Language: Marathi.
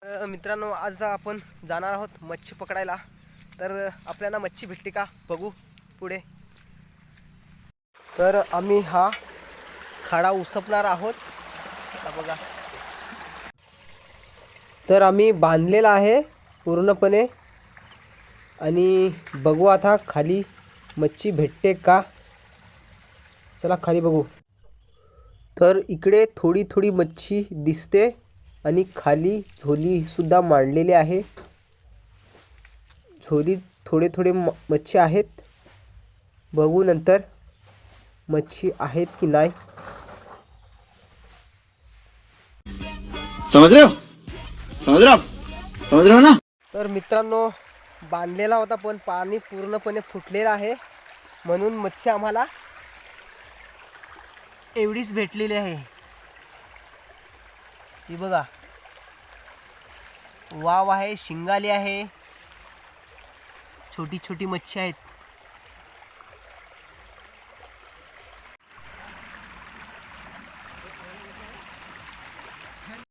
मित्रांनो, आज आपण जाणार आहोत मच्छी पकडायला. तर आपल्याला मच्छी भेटते का बघू पुढे. तर आम्ही हा खाडा उसपणार आहोत. आता बघा, तर आम्ही बांधलेला आहे पूर्णपणे आणि बघू आता खाली मच्छी भेटते का. चला खाली बघू. तर इकडे थोडी थोडी मच्छी दिसते आणि खाली झोली सुद्धा मांडलेली आहे. झोलीत थोडे थोडे मच्छी आहेत. बघू नंतर मच्छी आहेत की नाही. समझ रहे हो समझ रहे हो ना. तर मित्रांनो, बांधलेला होता पण पाणी पूर्णपणे फुटलेलं आहे, म्हणून मच्छी आम्हाला एवढीच भेटलेली आहे. ही बघा, वाव आहे, शिंगाली आहे, छोटी छोटी मच्छी आहेत.